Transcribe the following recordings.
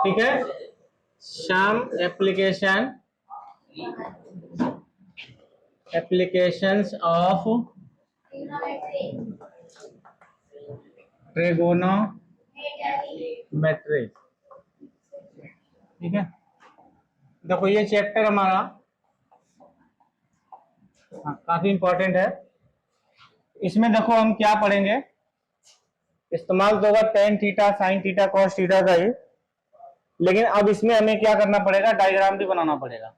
ठीक है, सम applications of trigonometry. ठीक है, देखो ये चैप्टर हमारा काफी इंपॉर्टेंट है। इसमें देखो हम क्या पढ़ेंगे, इस्तेमाल तो होगा tan theta sine theta cos theta का ही, लेकिन अब इसमें हमें क्या करना पड़ेगा, डायग्राम भी बनाना पड़ेगा।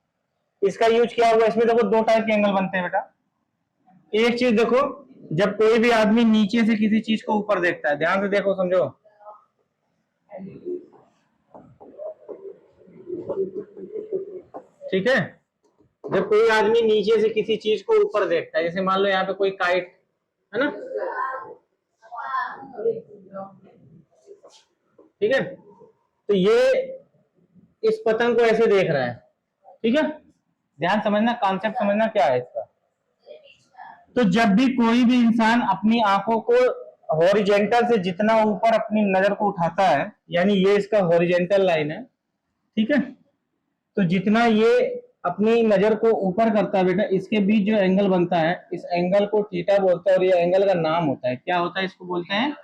इसका यूज क्या होगा, इसमें देखो दो टाइप के एंगल बनते हैं बेटा। एक चीज देखो, जब कोई भी आदमी नीचे से किसी चीज को ऊपर देखता है, ध्यान से देखो समझो, ठीक है, जब कोई आदमी नीचे से किसी चीज को ऊपर देखता है, जैसे मान लो यहाँ पे कोई काइट है ना, ठीक है, तो ये इस पतंग को ऐसे देख रहा है। ठीक है, ध्यान समझना, कॉन्सेप्ट समझना क्या है इसका। तो जब भी कोई भी इंसान अपनी आंखों को हॉरिजेंटल से जितना ऊपर अपनी नजर को उठाता है, यानी ये इसका हॉरिजेंटल लाइन है, ठीक है, तो जितना ये अपनी नजर को ऊपर करता है बेटा, इसके बीच जो एंगल बनता है, इस एंगल को थीटा बोलते हैं, और ये एंगल का नाम होता है, क्या होता है, इसको बोलते हैं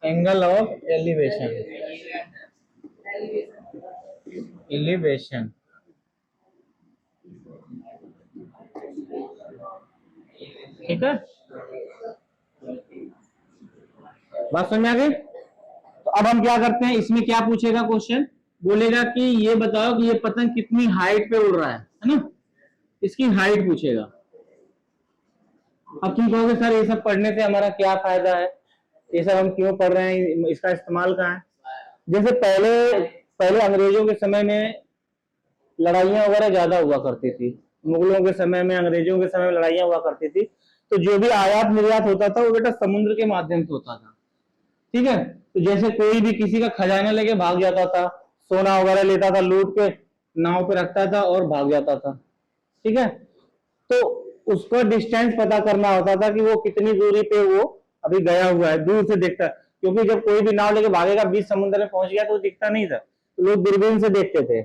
एंगल ऑफ एलिवेशन। एलिवेशन, ठीक है, बात समझ में आ गई। तो अब हम क्या करते हैं, इसमें क्या पूछेगा क्वेश्चन, बोलेगा कि ये बताओ कि ये पतंग कितनी हाइट पे उड़ रहा है ना, इसकी हाइट पूछेगा। अब तुम कहोगे सर ये सब पढ़ने से हमारा क्या फायदा है, ये सब हम क्यों पढ़ रहे हैं, इसका इस्तेमाल कहाँ है। जैसे पहले अंग्रेजों के समय में लड़ाइयां वगैरह ज्यादा हुआ करती थी, मुगलों के समय में, अंग्रेजों के समय में लड़ाइयां हुआ करती थी, तो जो भी आयात निर्यात होता था वो बेटा समुद्र के माध्यम से होता था। ठीक है, तो जैसे कोई भी किसी का खजाना लेके भाग जाता था, सोना वगैरह लेता था, लूट के नाव पे रखता था और भाग जाता था। ठीक है, तो उसका डिस्टेंस पता करना होता था कि वो कितनी दूरी पे वो अभी गया हुआ है, दूर से देखता, क्योंकि जब कोई भी नाव लेके भागेगा बीच समुद्र में पहुंच गया तो दिखता नहीं था, तो लोग दूरबीन से देखते थे।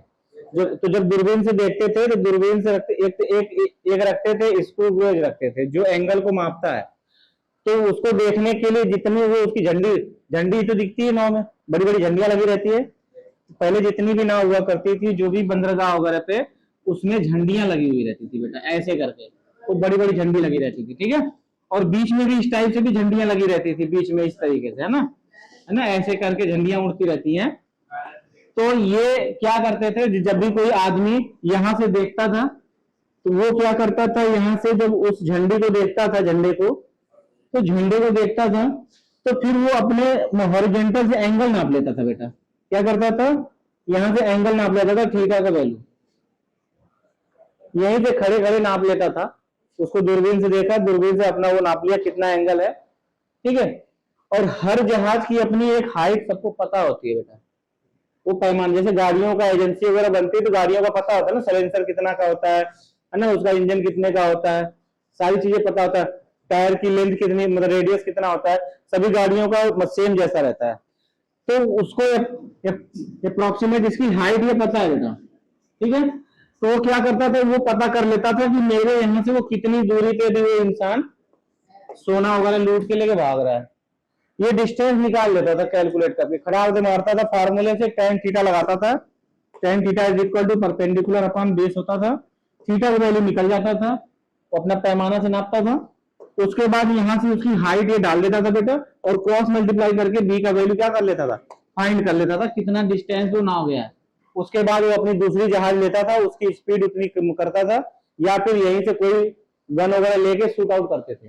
तो जब दूरबीन से देखते थे तो दूरबीन से एक रखते थे, स्क्रू गेज रखते थे जो एंगल को मापता है। तो उसको देखने के लिए जितनी वो उसकी झंडी तो दिखती है नाव में, बड़ी बड़ी झंडियां लगी रहती है। पहले जितनी भी नाव हुआ करती थी, जो भी बंदरगाह वगैरह पे, उसमें झंडियां लगी हुई रहती थी बेटा, ऐसे करके वो बड़ी बड़ी झंडी लगी रहती थी। ठीक है, और बीच में भी इस टाइप से भी झंडियां लगी रहती थी, बीच में इस तरीके से, है ना, ऐसे करके झंडियां उड़ती रहती हैं। तो ये क्या करते थे, जब भी कोई आदमी यहां से देखता था तो वो क्या करता था, यहां से जब उस झंडी को देखता था, झंडे को देखता था, तो फिर वो अपने हॉरिजॉन्टल से एंगल नाप लेता था बेटा। क्या करता था, यहां से एंगल नाप लेता था, थीटा का वैल्यू यहीं से खड़े खड़े नाप लेता था। उसको दूरबीन से देखा, दूरबीन से अपना वो नाप लिया कितना एंगल है। ठीक है, और हर जहाज की अपनी एक हाइट सबको पता होती है बेटा, वो पैमाने, जैसे गाड़ियों का एजेंसी वगैरह बनती है तो गाड़ियों का पता होता है ना, सलेंसर कितना का होता है ना, उसका इंजन कितने का होता है, सारी चीजें पता होता है, टायर की लेंथ कितनी, मतलब रेडियस कितना होता है, सभी गाड़ियों का सेम जैसा रहता है। तो उसको अप्रोक्सीमेट इसकी हाइट ये पता है बेटा। ठीक है, तो वो क्या करता था, वो पता कर लेता था कि मेरे यहाँ से वो कितनी दूरी पे भी वो इंसान सोना वगैरह लूट के लेके भाग रहा है। ये डिस्टेंस निकाल लेता था कैलकुलेट करके, खड़ा होकर मारता था, फार्मूले से tan थीटा लगाता था, tan theta is equal to perpendicular upon base होता था, थीटा का वैल्यू निकल जाता था, वो अपना पैमाना से नापता था। उसके बाद यहां से उसकी हाइट ये डाल देता था बेटा, और क्रॉस मल्टीप्लाई करके बी का वैल्यू क्या कर लेता था, फाइंड कर लेता था कितना डिस्टेंस वो ना हो गया है। उसके बाद वो अपनी दूसरी जहाज लेता था, उसकी स्पीड उतनी कम करता था, या फिर यहीं से कोई गन वगैरह लेके शूट आउट करते थे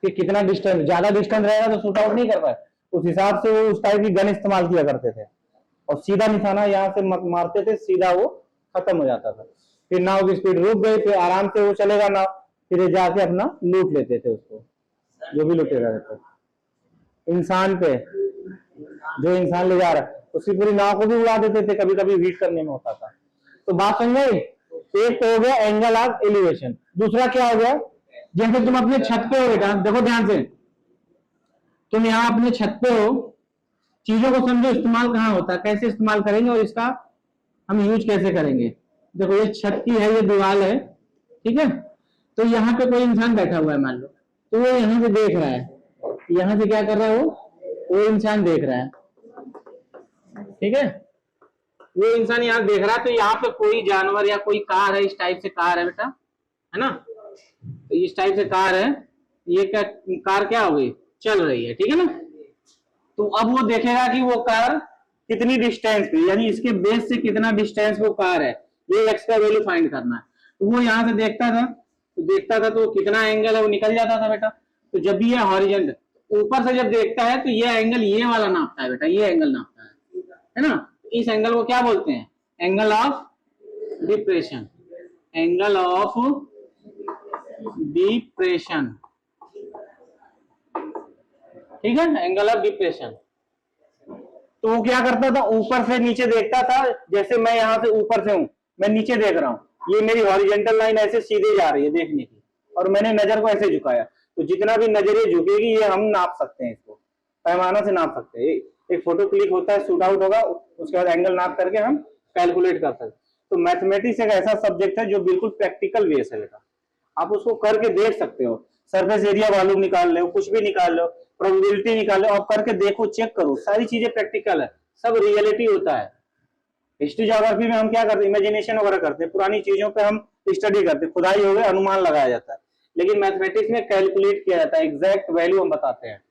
कि कितना डिस्टेंस, ज्यादा डिस्टेंस रहेगा तो शूट आउट नहीं कर पाए, उस हिसाब से वो उस टाइप की गन इस्तेमाल किया करते थे, और सीधा निशाना यहाँ से मारते थे, सीधा वो खत्म हो जाता था। फिर नाव की स्पीड रुक गई, फिर आराम से वो चलेगा नाव, फिर जाके अपना लूट लेते थे उसको, जो भी लुटेरा रहता था इंसान पे, जो इंसान ले जा रहा है उसकी पूरी नाव को भी उड़ा देते थे, कभी कभी हीट करने में होता था। तो बात समझ गई, एक तो हो गया एंगल ऑफ एलिवेशन, दूसरा क्या हो गया, जैसे तुम अपने छत पे हो बेटा, देखो ध्यान से, तुम यहाँ अपने छत पे हो, चीजों को समझो, इस्तेमाल कहाँ होता है, कैसे इस्तेमाल करेंगे और इसका हम यूज कैसे करेंगे। देखो ये छत की है, ये दीवार है, ठीक है। तो यहाँ पे कोई इंसान बैठा हुआ है मान लो, तो वो यहाँ से देख रहा है, यहाँ से क्या कर रहा है, वो इंसान देख रहा है, ठीक है। वो इंसान यहाँ देख रहा है, तो यहाँ पे कोई जानवर या कोई कार है, इस टाइप से कार है बेटा, है ना। तो इस टाइप से कार है, ये क्या कार क्या हो गई, चल रही है, ठीक है ना। तो अब वो देखेगा कि वो कार कितनी डिस्टेंस पे, यानी इसके बेस से कितना डिस्टेंस वो कार है, ये एक्स का वैल्यू फाइंड करना है। तो वो यहाँ से देखता था तो कितना एंगल है वो निकल जाता था बेटा। तो जब भी ये हॉरिजॉन्टल ऊपर से जब देखता है तो ये एंगल ये वाला नापता है बेटा, ये एंगल नापता है ना। इस एंगल को क्या बोलते हैं, angle of depression, angle of depression, ठीक है, एंगल ऑफ डिप्रेशन। तो वो क्या करता था, ऊपर से नीचे देखता था, जैसे मैं यहाँ से ऊपर से हूं, मैं नीचे देख रहा हूं, ये मेरी हॉरिजॉन्टल लाइन ऐसे सीधे जा रही है देखने की, और मैंने नजर को ऐसे झुकाया, तो जितना भी नजर ये झुकेगी ये हम नाप सकते हैं, इसको पैमाना से नाप सकते हैं। एक फोटो क्लिक होता है, शूट आउट होगा, उसके बाद एंगल नाप करके हम कैलकुलेट कर सकते हैं। तो मैथमेटिक्स एक ऐसा सब्जेक्ट है जो बिल्कुल प्रैक्टिकल बेस है बेटा, आप उसको करके देख सकते हो, सरफेस एरिया वॉल्यूम निकाल लो, कुछ भी निकाल लो, प्रोबेबिलिटी निकाल लो, आप करके देखो, चेक करो, सारी चीजें प्रैक्टिकल है, सब रियलिटी होता है। हिस्ट्री ज्योग्राफी में हम क्या करते हैं, इमेजिनेशन वगैरह करते हैं, पुरानी चीजों पे हम स्टडी करते हैं, खुदाई हो गए, अनुमान लगाया जाता है। लेकिन मैथमेटिक्स में कैलकुलेट किया जाता है, एग्जैक्ट वैल्यू हम बताते हैं,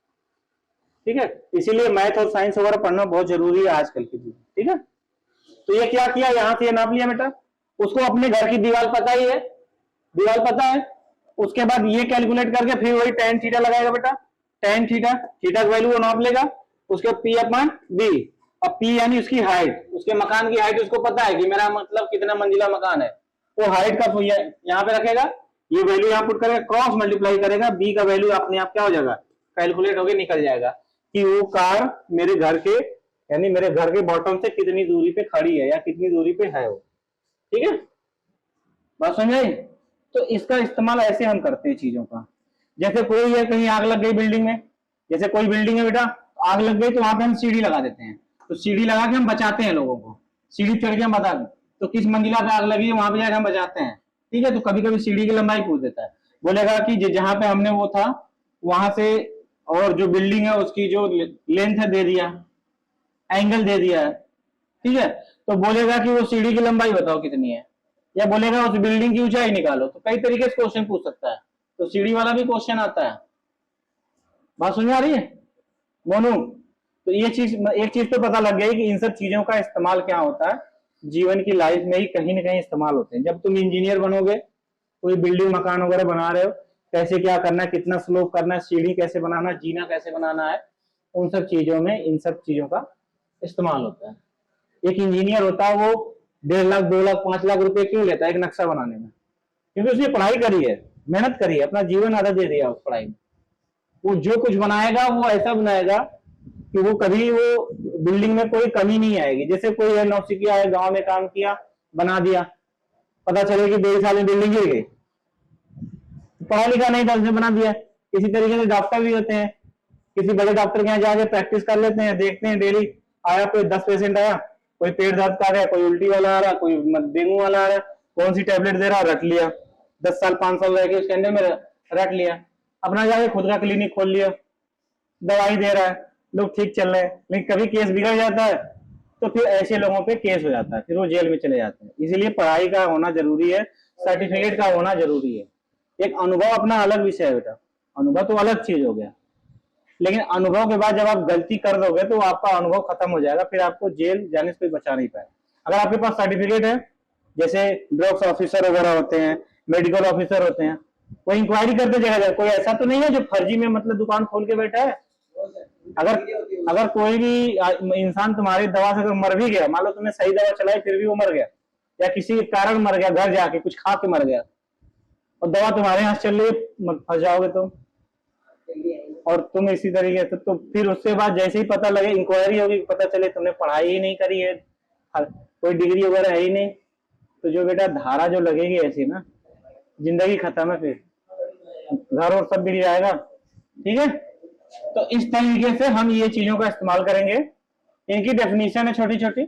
ठीक है। इसीलिए मैथ और साइंस वगैरह पढ़ना बहुत जरूरी है आजकल की दिन, ठीक है। तो ये क्या किया, यहाँ से ये नाप लिया बेटा, उसको अपने घर की दीवार पता ही है, दीवार पता है, उसके बाद ये कैलकुलेट करके फिर वही tan थीटा लगाएगा बेटा, tan थीटा, थीटा की वैल्यू वो नाप लेगा, उसके P अपॉन B, अब P यानी उसकी हाइट, उसके मकान की हाइट उसको पता है कि मेरा मतलब कितना मंजिला मकान है, वो हाइट का यहाँ पे रखेगा, ये वैल्यू यहाँ पुट करेगा, क्रॉस मल्टीप्लाई करेगा, B का वैल्यू अपने आप क्या हो जाएगा, कैलकुलेट होके निकल जाएगा कि वो कार मेरे घर के, यानी मेरे घर के बॉटम से कितनी दूरी पे खड़ी है या कितनी दूरी पे है वो, ठीक है, बात समझ आई। तो इसका इस्तेमाल ऐसे हम करते हैं चीजों का, जैसे कोई है कहीं आग लग गई बिल्डिंग में, जैसे कोई बिल्डिंग है बेटा, आग लग गई तो वहां पे हम सीढ़ी लगा देते हैं, तो सीढ़ी लगा के हम बचाते हैं लोगों को, सीढ़ी चढ़ के हम बता दें तो किस मंजिला पे आग लगी है वहां पे जाकर हम बचाते हैं, ठीक है। तो कभी कभी सीढ़ी की लंबाई पूछ देता है, बोलेगा कि जहां पे हमने वो था वहां से और जो बिल्डिंग है उसकी जो लेंथ है दे दिया, एंगल दे दिया है, ठीक है। तो बोलेगा कि वो सीढ़ी की लंबाई बताओ कितनी है, या बोलेगा उस बिल्डिंग की ऊंचाई निकालो, तो कई तरीके से क्वेश्चन पूछ सकता है, तो सीढ़ी वाला भी क्वेश्चन आता है, बात समझ आ रही है मोनू। तो ये चीज, एक चीज तो पता लग गई कि इन सब चीजों का इस्तेमाल क्या होता है, जीवन की लाइफ में ही कहीं ना कहीं इस्तेमाल होते हैं। जब तुम इंजीनियर बनोगे, कोई बिल्डिंग मकान वगैरह बना रहे हो, कैसे क्या करना है, कितना स्लोप करना है, सीढ़ी कैसे बनाना है, जीना कैसे बनाना है, उन सब चीजों में इन सब चीजों का इस्तेमाल होता है। एक इंजीनियर होता है वो 1.5 लाख 2 लाख 5 लाख रुपए क्यों लेता है एक नक्शा बनाने में, क्योंकि उसने पढ़ाई करी है, मेहनत करी है, अपना जीवन आधा दे दिया उस पढ़ाई में। वो जो कुछ बनाएगा वो ऐसा बनाएगा कि वो कभी वो बिल्डिंग में कोई कमी नहीं आएगी। जैसे कोई है नौसिखिया है, गांव में काम किया, बना दिया, पता चले कि 1.5 साल में बिल्डिंग गिर गई, पढ़ा लिखा नहीं था, उसने बना दिया। इसी तरीके से डॉक्टर भी होते हैं, किसी बड़े डॉक्टर के यहाँ जाके प्रैक्टिस कर लेते हैं, देखते हैं डेली आया कोई 10 पेशेंट आया, कोई पेट दर्द का आ रहा है, कोई उल्टी वाला आ रहा है, कोई डेंगू वाला आ रहा है, कौन सी टेबलेट दे रहा है, रट लिया, 10 साल 5 साल रह के उसके अंदर में रट लिया, अपना जाके खुद का क्लिनिक खोल लिया, दवाई दे रहा है, लोग ठीक चल रहे हैं। लेकिन कभी केस बिगड़ जाता है तो फिर ऐसे लोगों पे केस हो जाता है, फिर वो जेल में चले जाते हैं। इसीलिए पढ़ाई का होना जरूरी है, सर्टिफिकेट का होना जरूरी है। एक अनुभव अपना अलग विषय है बेटा, अनुभव तो अलग चीज हो गया, लेकिन अनुभव के बाद जब आप गलती कर दोगे तो आपका अनुभव खत्म हो जाएगा, फिर आपको जेल जाने से कोई बचा नहीं पाए। अगर आपके पास सर्टिफिकेट है, जैसे ड्रग्स ऑफिसर वगैरह होते हैं, मेडिकल ऑफिसर होते हैं, वो इंक्वायरी करते जगह, कोई ऐसा तो नहीं है जो फर्जी में मतलब दुकान खोल के बैठा है। अगर कोई भी इंसान तुम्हारी दवा से मर भी गया, मान लो तुमने सही दवा चलाई फिर भी वो मर गया, या किसी कारण मर गया, घर जाके कुछ खा के मर गया, और दवा तुम्हारे यहाँ चल रही है, फंस जाओगे तुम, और तुम इसी तरीके से, तो फिर उसके बाद जैसे ही पता लगे, इंक्वायरी होगी, पता चले तुमने पढ़ाई ही नहीं करी है, कोई डिग्री वगैरह है ही नहीं, तो जो बेटा धारा जो लगेगी ऐसी ना, जिंदगी खत्म है, फिर घर और सब बिक जाएगा, ठीक है। तो इस तरीके से हम ये चीजों का इस्तेमाल करेंगे इनकी डेफिनेशन है छोटी छोटी,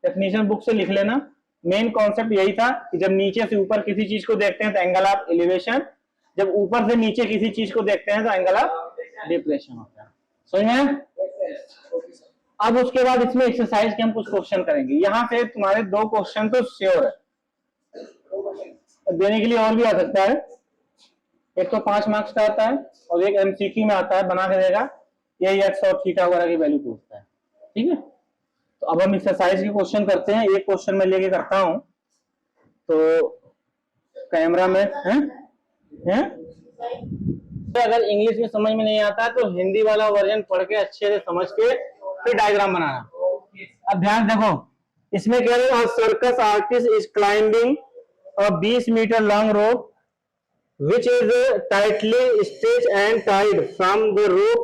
डेफिनेशन बुक से लिख लेना। मेन कॉन्सेप्ट यही था कि जब नीचे से ऊपर किसी चीज को देखते हैं तो एंगल ऑफ एलिवेशन, जब ऊपर से नीचे किसी चीज को देखते हैं तो एंगल ऑफ डिप्रेशन होता है। समझ में? अब उसके बाद इसमें एक्सरसाइज के हम कुछ क्वेश्चन करेंगे। यहाँ से तुम्हारे 2 क्वेश्चन तो श्योर है, देने के लिए और भी आ सकता है। एक तो 5 मार्क्स का आता है और एक एमसीक्यू में आता है, बना के देगा, ये एक्स और थीटा वगैरह की वैल्यू पूछता है। ठीक है, तो अब हम एक्सरसाइज के क्वेश्चन करते हैं। एक क्वेश्चन मैं लेके करता हूं, तो कैमरा में है? अगर इंग्लिश में समझ में नहीं आता तो हिंदी वाला वर्जन पढ़ के अच्छे से समझ के फिर डायग्राम बनाना। अब ध्यान देखो, इसमें कह रहे हैं circus artist is climbing a 20 metre long rope which is tightly stitched and tied from the rope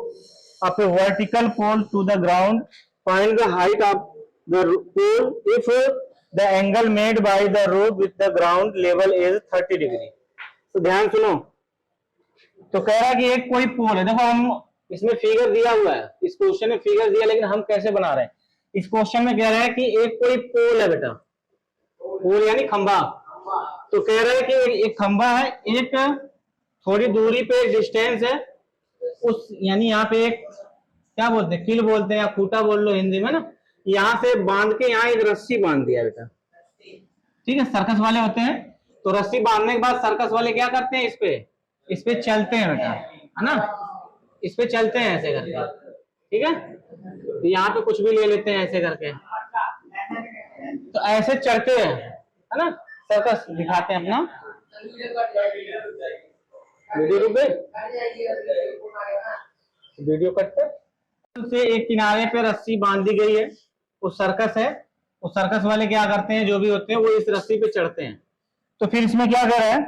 of a vertical pole to the ground. Find the height of the pole if the angle made by the rope with the ground level is 30 degree. तो ध्यान सुनो, तो कह रहा है कि एक कोई पोल है। देखो हम इसमें फिगर दिया हुआ है, इस क्वेश्चन में फिगर दिया, लेकिन हम कैसे बना रहे हैं? इस क्वेश्चन में कह रहा है कि एक कोई पोल है बेटा, पोल यानी खंभा। तो कह रहा है कि एक खंभा है, एक थोड़ी दूरी पे एक डिस्टेंस है, उस यानी यहाँ पे एक क्या बोलते हैं, किल बोलते हैं या खूटा बोल लो हिंदी में ना, यहाँ से बांध के यहाँ एक रस्सी बांध दिया बेटा। ठीक है, सर्कस वाले होते हैं तो रस्सी बांधने के बाद सर्कस वाले क्या करते हैं, इस पे चलते हैं बेटा, है ना, इस पे चलते हैं ऐसे करके। ठीक है, तो यहाँ पे कुछ भी ले लेते हैं ऐसे करके, तो ऐसे चढ़ते हैं, है ना, सर्कस दिखाते हैं अपना। वीडियो कट से एक किनारे पे रस्सी बांधी गई है, वो सर्कस है, वो सर्कस वाले क्या करते हैं, जो भी होते हैं वो इस रस्सी पे चढ़ते हैं। तो फिर इसमें क्या कह रहा है,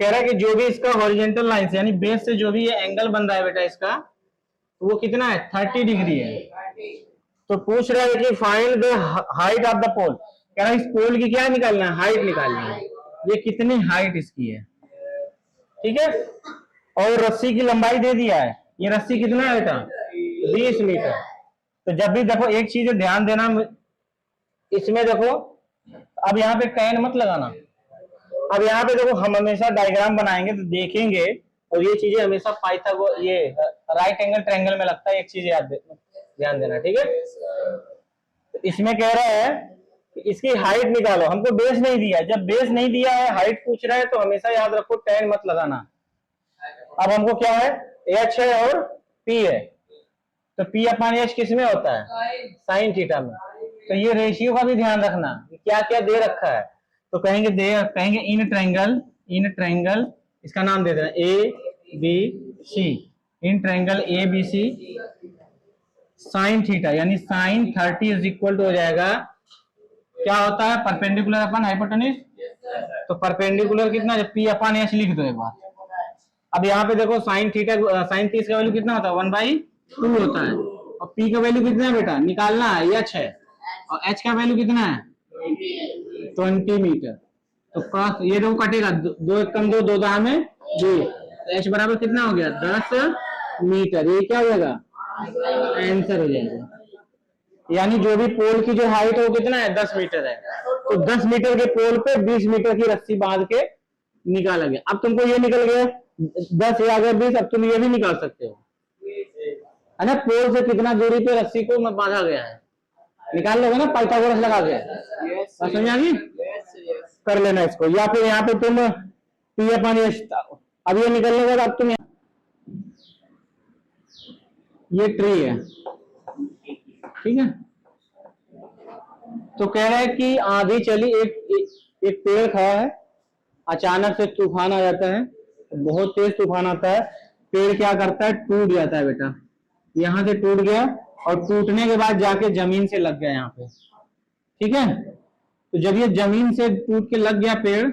कह रहा है कि जो भी इसका हॉरिजॉन्टल लाइन से यानी बेस से जो भी ये एंगल बन रहा है बेटा इसका, तो वो कितना है, 30 डिग्री है। तो पूछ रहा है कि find the height of the pole, कह रहा है इस पोल की क्या निकालना है, हाइट निकालनी है, ये कितनी हाइट इसकी है। ठीक है, और रस्सी की लंबाई दे दिया है, ये रस्सी कितना है बेटा, 20 मीटर। तो जब भी देखो एक चीज ध्यान देना, इसमें देखो अब यहाँ पे टैन मत लगाना। अब यहाँ पे देखो हम हमेशा डायग्राम बनाएंगे तो देखेंगे, और ये चीजें हमेशा पाइथागोरस ये राइट एंगल ट्रायंगल में लगता है, एक चीज याद ध्यान देना। ठीक है, तो इसमें कह रहा है कि इसकी हाइट निकालो, हमको बेस नहीं दिया है, जब बेस नहीं दिया है हाइट पूछ रहा है तो हमेशा याद रखो टैन मत लगाना। अब हमको क्या है, एच है और पी है, तो पी अपॉन एच किस में होता है, साइन थीटा में। तो ये रेशियो का भी ध्यान रखना, क्या क्या दे रखा है। तो कहेंगे इन ट्रायंगल इसका नाम दे देना A B C, in triangle A B C sine theta, यानी साइन 30 इज इक्वल टू हो जाएगा, क्या होता है, परपेंडिकुलर अपन हाइपोटेन्यूज। तो परपेंडिकुलर कितना, जब पी अपॉन एच लिख दो एक बार। अब यहाँ पे देखो साइन थीटा, साइन 30 का वैल्यू कितना होता है, 1/2 होता है, और पी का वैल्यू कितना है बेटा, निकालना है, एच है, और एच का वैल्यू कितना है, 20 मीटर। तो क्रॉस ये दो कटेगा, 2 एकम 2, 2 दाह में 2, एच बराबर कितना हो गया, 10 मीटर। ये क्या हो जाएगा, आंसर हो जाएगा। यानी जो भी पोल की जो हाइट है वो कितना है, 10 मीटर है। तो 10 मीटर के पोल पे 20 मीटर की रस्सी बांध के निकाला गया। अब तुमको ये निकल गया 10 या अगर 20, अब तुम ये भी निकाल सकते हो, है ना, पोल से कितना दूरी पे रस्सी को बांधा गया है, निकाल लोगे ना पाइथागोरस लगा के। समझ आ गई, कर लेना इसको। या फिर यहाँ पे तुम पी अपॉन एच, अब ये निकलने के बाद अब तुम ये ट्री है, ठीक है। तो कह रहा है कि आंधी चली, एक पेड़ खड़ा है, अचानक से तूफान आ जाता है, बहुत तेज तूफान आता है, पेड़ क्या करता है, टूट जाता है बेटा, यहां से टूट गया और टूटने के बाद जाके जमीन से लग गया यहाँ पे। ठीक है, तो जब ये जमीन से टूट के लग गया पेड़,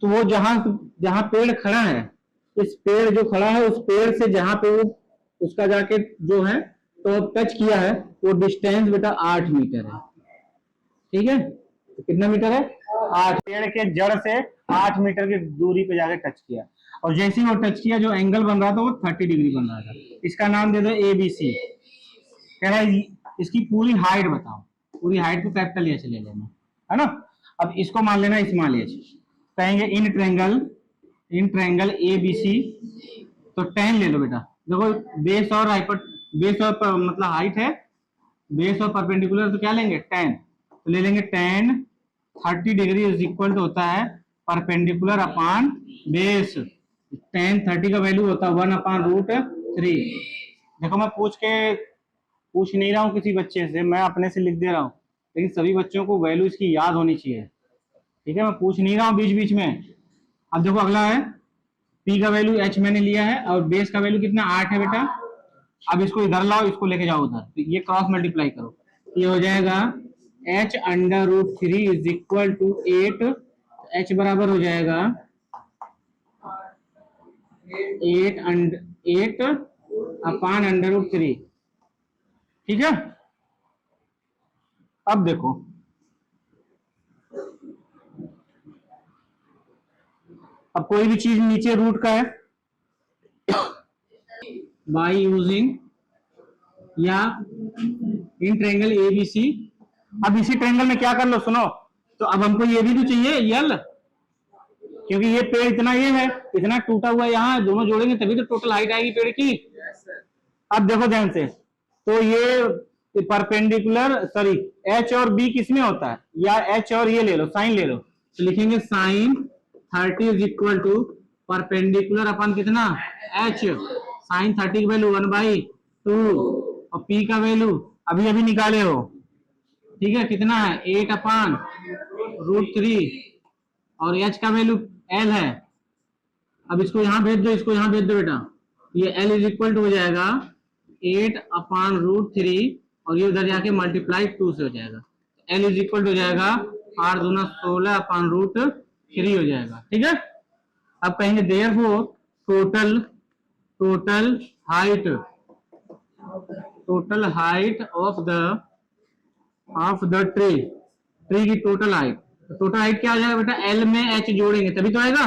तो वो जहां पेड़ खड़ा है, इस पेड़ जो खड़ा है उस पेड़ से जहां पे वो उसका जाके जो है तो टच किया है, वो डिस्टेंस बेटा 8 मीटर है। ठीक है, तो कितना मीटर है, 8। पेड़ के जड़ से 8 मीटर की दूरी पे जाके टच किया, और जैसे ही वो टच किया जो एंगल बन रहा था वो 30 डिग्री बन रहा था। इसका नाम दे दो ABC। कह रहा है इसकी पूरी हाइट बताओ, पूरी हाइट को कैपिटल एच ले लेना, है ना। अब इसको मान लेना स्मॉल एच, कहेंगे इन ट्रायंगल ए बी सी, तो टेन ले लो बेटा। देखो बेस और मतलब हाइट है, बेस और परपेंडिकुलर, तो क्या लेंगे 10, तो ले लेंगे 10 30 डिग्री इज इक्वल टू होता है परपेंडिकुलर अपॉन बेस। 10 30 का वैल्यू होता है 1/√3। देखो मैं पूछ नहीं रहा हूँ किसी बच्चे से, मैं अपने से लिख दे रहा हूँ, लेकिन सभी बच्चों को वैल्यू इसकी याद होनी चाहिए, ठीक है। मैं पूछ नहीं रहा हूँ बीच बीच में। अब देखो अगला है पी का वैल्यू एच मैंने लिया है और बेस का वैल्यू कितना 8 है बेटा। अब इसको इधर लाओ, इसको लेके जाओ उधर, तो ये क्रॉस मल्टीप्लाई करो, ये हो जाएगा h√3 is equal to 8, h बराबर हो जाएगा 8 अपॉन √3, ठीक है। अब देखो अब कोई भी चीज नीचे रूट का है बाई यूजिंग या इन ट्रायंगल एबीसी। अब इसी ट्रायंगल में क्या कर लो सुनो, तो अब हमको ये भी तो चाहिए यल, क्योंकि ये पेड़ इतना ये है, इतना टूटा हुआ यहाँ, दोनों जोड़ेंगे तभी तो टोटल हाइट आएगी पेड़ की। अब देखो ध्यान से, तो ये परपेंडिकुलर सॉरी एच और बी किसमें होता है, या एच और ये ले लो साइन ले लो, तो लिखेंगे sine 30 is equal to perpendicular अपन कितना एच, साइन 30 की वैल्यू 1/2 और पी का वैल्यू अभी अभी निकाले हो, ठीक है, कितना है 8/√3 और एच का वैल्यू एल है। अब इसको यहां भेज दो, इसको यहां भेज दो बेटा, ये एल इज इक्वल टू हो जाएगा 8/√3 और ये उधर जाके मल्टीप्लाई 2 से हो जाएगा, एल इज इक्वल टू हो जाएगा 8 दूना 16/√3 हो जाएगा, ठीक है। अब कहेंगे therefore total height of the tree की टोटल हाइट क्या आ जाएगा बेटा, एल में एच जोड़ेंगे तभी तो आएगा,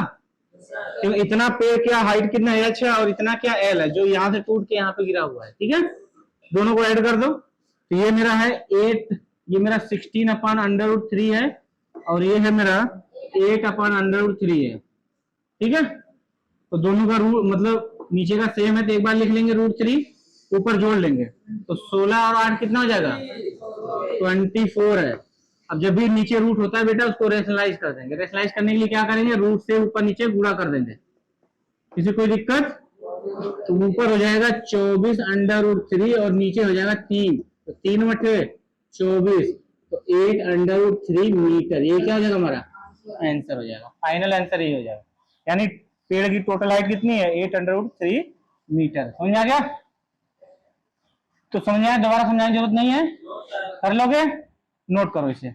क्योंकि इतना पेड़ क्या हाइट कितना एच है और इतना क्या एल है जो यहाँ से टूट के यहाँ पे गिरा हुआ है, ठीक है। दोनों को ऐड कर दो, तो ये मेरा है 8, ये मेरा 16/√3 है और ये है मेरा 8/√3 है, ठीक है। तो दोनों का रूट मतलब नीचे का सेम है, तो एक बार लिख लेंगे √3, ऊपर जोड़ लेंगे, तो 16 और 8 कितना हो जाएगा 24 है। अब जब भी नीचे रूट होता है बेटा उसको रेशनलाइज कर देंगे, रेशनलाइज करने के लिए क्या करेंगे, रूट से ऊपर नीचे गुणा कर देंगे, किसी कोई दिक्कत, तो ऊपर हो जाएगा 24/√3 और नीचे हो जाएगा 3, तो 3 बटे 24, तो 8/√3 मीटर, ये क्या हो जाएगा हमारा आंसर हो जाएगा, फाइनल आंसर ये हो जाएगा। यानी पेड़ की टोटल हाइट कितनी है 8/√3 मीटर। समझ आ गया, तो समझ आया, दोबारा समझाने की जरूरत नहीं है, कर लोगे, नोट करो इसे।